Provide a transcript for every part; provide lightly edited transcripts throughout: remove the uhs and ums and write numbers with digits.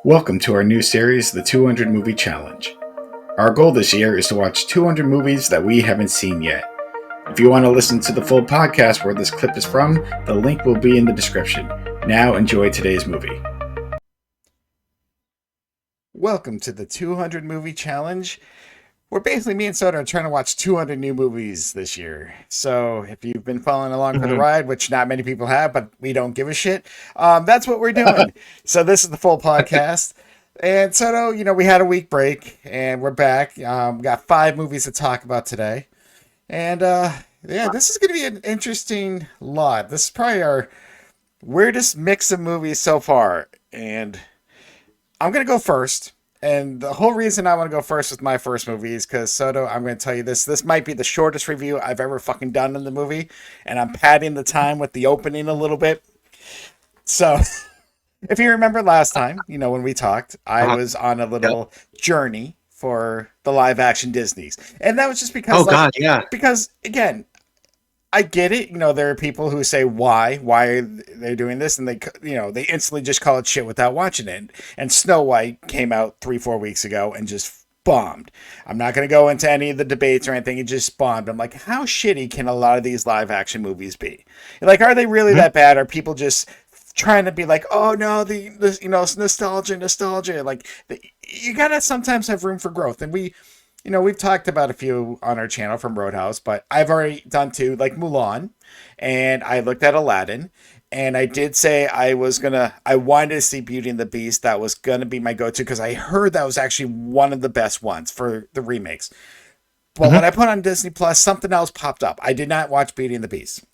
Welcome to our new series, the 200 Movie Challenge. Our goal this year is to watch 200 movies that we haven't seen yet. If you want to listen to the full podcast where this clip is from, the link will be in the description. Now enjoy today's movie. Welcome to the 200 Movie Challenge. We're basically, me and Soda are trying to watch 200 new movies this year. So if you've been following along for the ride, which not many people have, but we don't give a shit, that's what we're doing. So this is the full podcast. And Soto, we had a week break and we're back. We got 5 movies to talk about today. And this is going to be an interesting lot. This is probably our weirdest mix of movies so far. And I'm going to go first. And the whole reason I want to go first with my first movie is because, Soto, I'm going to tell you this. This might be the shortest review I've ever fucking done in the movie. And I'm padding the time with the opening a little bit. So, if you remember last time, when we talked, I was on a little journey for the live action Disneys. And that was just because, because, again, I get it. There are people who say, why are they doing this? And they instantly just call it shit without watching it. And Snow White came out 3-4 weeks ago and just bombed. I'm not going to go into any of the debates or anything. It just bombed. I'm like, how shitty can a lot of these live action movies be? Like, are they really that bad? Are people just trying to be like, oh no, it's nostalgia. Like, you got to sometimes have room for growth. And we've talked about a few on our channel from Roadhouse, but I've already done 2, like Mulan, and I looked at Aladdin, and I did say I wanted to see Beauty and the Beast. That was going to be my go-to, because I heard that was actually one of the best ones for the remakes. But when I put on Disney Plus, something else popped up. I did not watch Beauty and the Beast.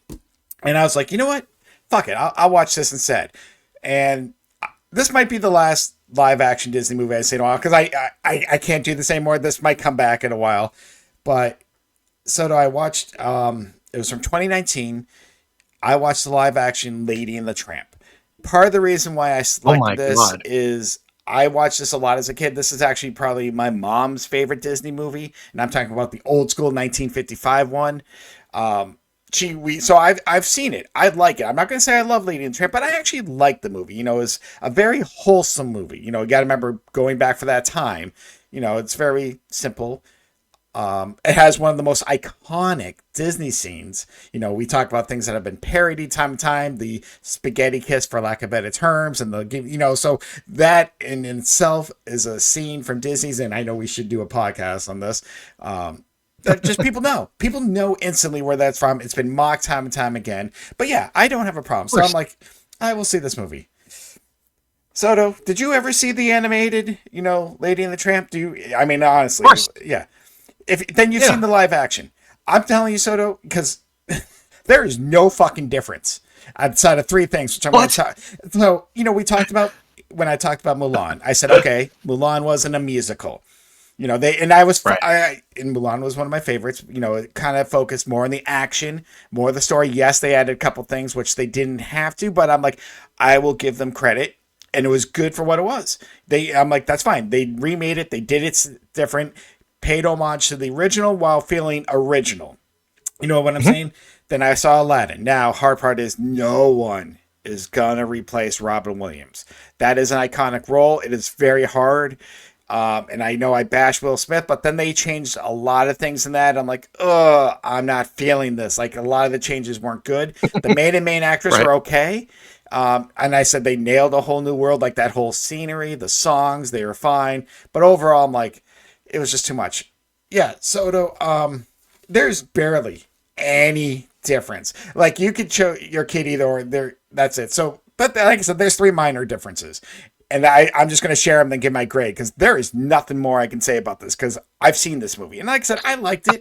And I was like, you know what? Fuck it. I'll watch this instead. And this might be the last live action Disney movie I've seen in a while, because I can't do this anymore. This might come back in a while. But I watched, it was from 2019. I watched the live action Lady and the Tramp. Part of the reason why I selected this is I watched this a lot as a kid. This is actually probably my mom's favorite Disney movie. And I'm talking about the old school 1955 one. I've seen it. I like it. I'm not going to say I love Lady and the Tramp, but I actually like the movie. It's a very wholesome movie. You got to remember going back for that time. It's very simple. It has one of the most iconic Disney scenes. We talk about things that have been parodied time and time, the spaghetti kiss, for lack of better terms, and so that in itself is a scene from Disney's, and I know we should do a podcast on this. That just people know instantly where that's from. It's been mocked time and time again. But yeah, I don't have a problem. So I'm like, I will see this movie. Soto, did you ever see the animated, Lady and the Tramp? Honestly, yeah. Then you've seen the live action. I'm telling you, Soto, because there is no fucking difference outside of 3 things, which I'm going to talk. So, we talked about, when I talked about Mulan, I said, okay, Mulan wasn't a musical. Mulan was one of my favorites. It kind of focused more on the action, more of the story. Yes, they added a couple things which they didn't have to, but I'm like, I will give them credit, and it was good for what it was. I'm like, that's fine. They remade it. They did it different, paid homage to the original while feeling original. You know what I'm saying? Then I saw Aladdin. Now, hard part is no one is gonna replace Robin Williams. That is an iconic role. It is very hard. And I know I bash Will Smith, but then they changed a lot of things in that. I'm like, I'm not feeling this. Like, a lot of the changes weren't good. The main actors were okay. And I said they nailed a whole new world, like that whole scenery, the songs, they were fine. But overall, I'm like, it was just too much. Yeah, Soto, there's barely any difference. Like, you could show your kid either or there. That's it. So, but like I said, there's 3 minor differences. And I'm just going to share them and then give my grade, because there is nothing more I can say about this, because I've seen this movie. And like I said, I liked it.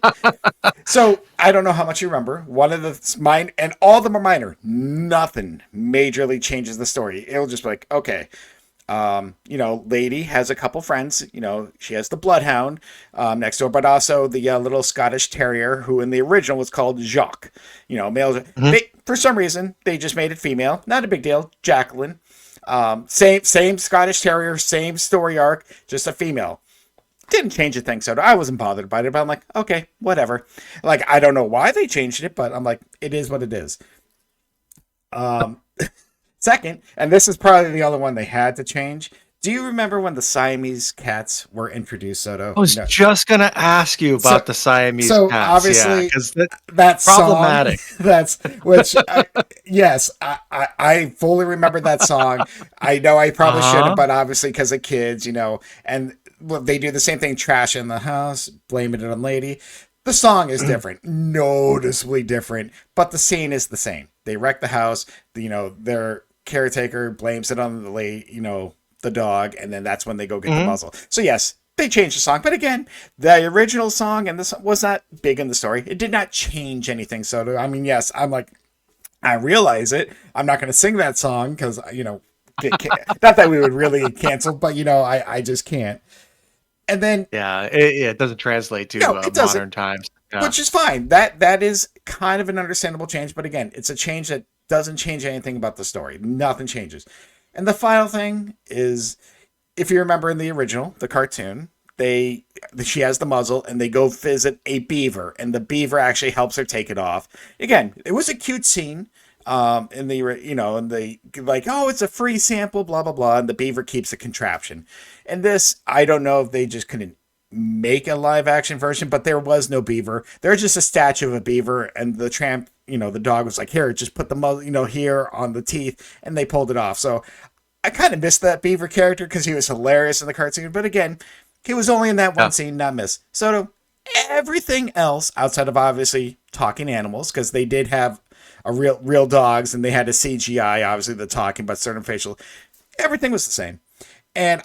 So I don't know how much you remember. One of the minor, and all of them are minor. Nothing majorly changes the story. It'll just be like, okay, Lady has a couple friends. She has the Bloodhound next door, but also the little Scottish Terrier, who in the original was called Jacques. Male. For some reason, they just made it female. Not a big deal. Jacqueline. Same Scottish Terrier, same story arc, just a female. Didn't change a thing, so I wasn't bothered by it, but I'm like, okay, whatever. Like, I don't know why they changed it, but I'm like, it is what it is. Second, and this is probably the other one they had to change, Do you remember when the Siamese cats were introduced, Soto? I was just gonna ask you So about the Siamese so cats. Yeah, obviously because that's that song, problematic. that's yes, I fully remember that song. I know I Uh probably should have, huh. but obviously because of kids, and well, they do the same thing, trash in the house, blaming it on lady. The song is different, noticeably different, but the scene is the same. They wreck the house, their caretaker blames it on the lady, the dog, and then that's when they go get the Hmm. muzzle. So yes, they changed the song, but again, the original song and this was not big in the story. It did not change anything. So I mean, yes, I'm like, I realize it. I'm not going to sing that song because not that we would really get canceled, but I just can't. And then Yeah, it doesn't translate to no, it doesn't, modern times. Yeah. which is fine. That is kind of an understandable change, but again, it's a change that doesn't change anything about the story. Nothing changes. And the final thing is, if you remember in the original, the cartoon, they she has the muzzle and they go visit a beaver, and the beaver actually helps her take it off. Again, it was a cute scene. In the and they like, oh, it's a free sample, blah blah blah, and the beaver keeps the contraption. And this, I don't know if they just couldn't make a live action version, but there was no beaver. There's just a statue of a beaver, and the tramp, the dog was like, here, just put the muzzle, here on the teeth, and they pulled it off. So I kind of missed that beaver character because he was hilarious in the cartoon. But again, he was only in that one Yeah. scene, not miss. So everything else outside of obviously talking animals, because they did have a real dogs and they had a CGI, obviously the talking, but certain facial, everything was the same. And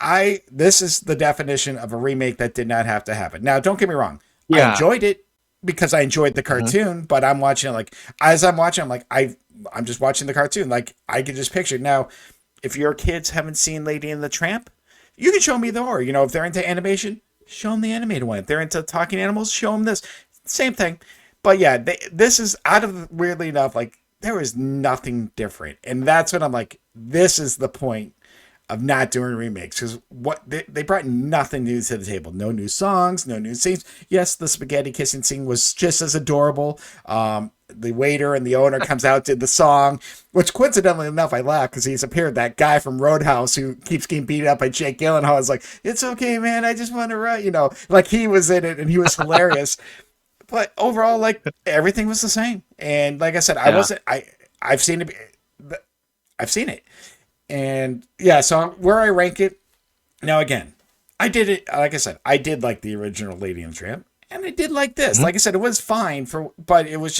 this is the definition of a remake that did not have to happen. Now, don't get me wrong, I Yeah. enjoyed it because I enjoyed the Mhm. cartoon, but I'm watching it like as I'm watching, I'm like I'm just watching the cartoon. Like I could just picture now. If your kids haven't seen Lady and the Tramp, you can show them either or. If they're into animation, show them the animated one. If they're into talking animals, show them this. Same thing. But yeah, this is out of weirdly enough, like there is nothing different. And that's when I'm like, this is the point of not doing remakes because what they brought nothing new to the table. No new songs, no new scenes. Yes, the spaghetti kissing scene was just as adorable. The waiter and the owner comes out, did the song, which coincidentally enough, I laugh because he's appeared that guy from Roadhouse who keeps getting beat up by Jake Gyllenhaal. Is like, it's okay, man. I just want to write, like he was in it and he was hilarious. But overall, like everything was the same. And like I said, I Yeah. wasn't. I've seen it. I've seen it. And yeah, so where I rank it now again, I did it. Like I said, I did like the original Lady and the Tramp, and I did like this. Mhm. Like I said, it was fine but it was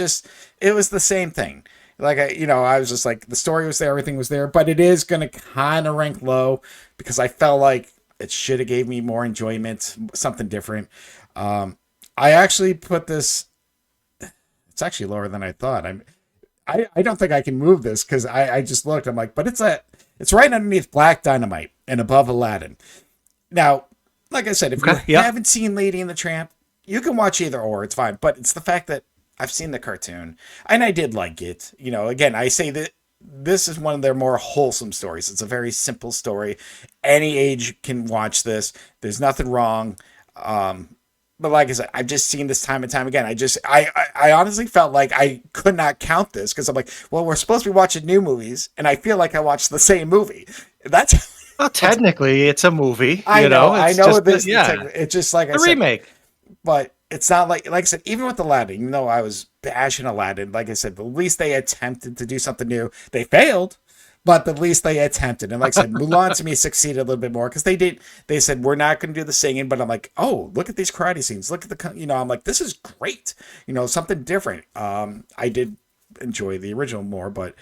the same thing. Like I was just like the story was there, everything was there, but it is gonna kind of rank low because I felt like it should have gave me more enjoyment, something different. Um, I actually put this. It's actually lower than I thought. I don't think I can move this because I just looked. I'm like, but it's right underneath Black Dynamite and above Aladdin. Now, like I said, if you Okay. Yeah. haven't seen Lady and the Tramp, you can watch either or. It's fine. But it's the fact that I've seen the cartoon and I did like it. Again, I say that this is one of their more wholesome stories. It's a very simple story. Any age can watch this. There's nothing wrong. Um, but like I said, I've just seen this time and time again. I honestly felt like I could not count this because I'm like, well, we're supposed to be watching new movies, and I feel like I watched the same movie. That's Well, technically, it's a movie. I It's know just this. yeah, It's just like I a said, remake. but it's not like I said. Even with Aladdin, even though I was bashing Aladdin, like I said, at least they attempted to do something new. They failed, but at least they attempted. And like I said, Mulan to me succeeded a little bit more because they did. They said we're not going to do the singing, but I'm like, oh, look at these karate scenes. Look at I'm like, this is great. Something different. I did enjoy the original more, but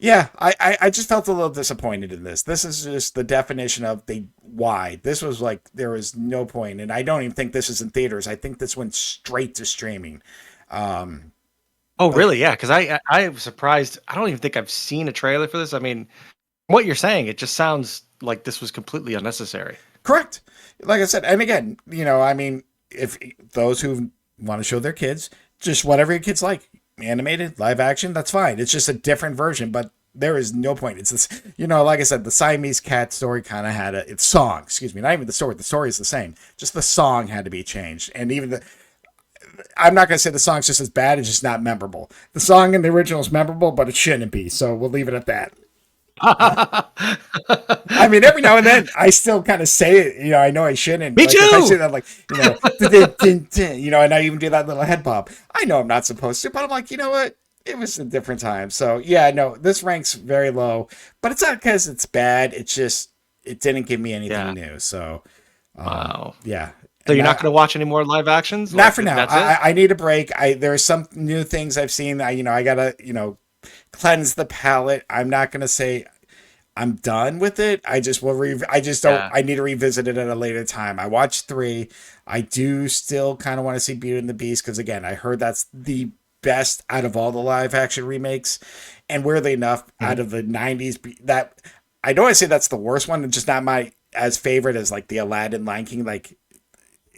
yeah, I just felt a little disappointed in this. This is just the definition of why. This was like there was no point, and I don't even think this is in theaters. I think this went straight to streaming. Um, Oh, but really? Yeah, because I was surprised. I don't even think I've seen a trailer for this. I mean, what you're saying, it just sounds like this was completely unnecessary. correct, like I said, and again, I mean, if those who want to show their kids, just whatever your kids like, animated, live action, that's fine. It's just a different version, but there is no point. It's this, like I said, the Siamese cat story kind of had its song. Excuse me, not even the story. The story is the same. Just the song had to be changed, and even I'm not gonna say the song's just as bad. It's just not memorable. The song in the original is memorable, but it shouldn't be. So we'll leave it at that. I mean, every now and then I still kind of say it. I know I shouldn't. Me Like if I say too. that, like and I even do that little head bob. I know I'm not supposed to, but I'm like, you know what? It was a different time. So yeah, no, this ranks very low, but it's not because it's bad. It's just it didn't give me anything Yeah. new. So Wow. yeah, So and you're not going to watch any more live actions? not Like for now. that's it? I need a break. There's some new things I've seen. I gotta cleanse the palate. I'm not gonna say I'm done with it. I just will. I just don't. Yeah. I need to revisit it at a later time. I watched 3. I do still kind of want to see Beauty and the Beast because again, I heard that's the best out of all the live action remakes. And weirdly enough, Mhm. out of the '90s, that I don't want to say that's the worst one. It's just not my as favorite as like the Aladdin, Lion King. Like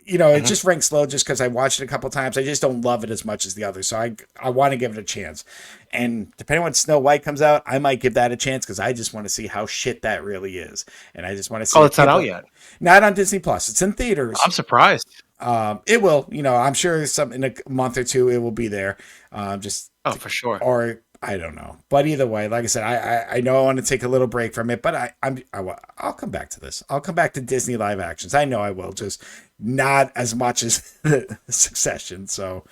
it Mhm. just ranks low just because I watched it a couple times. I just don't love it as much as the others. So I want to give it a chance. And depending on when Snow White comes out, I might give that a chance because I just want to see how shit that really is. And I just want to see Oh, if it's not out people yet. not on Disney Plus. It's in theaters. I'm surprised. It will, I'm sure some in a month or two it will be there. Just Oh, for sure. or I don't know. But either way, like I said, I know I want to take a little break from it, but I'll come back to this. I'll come back to Disney live actions. I know I will, just not as much as Succession. So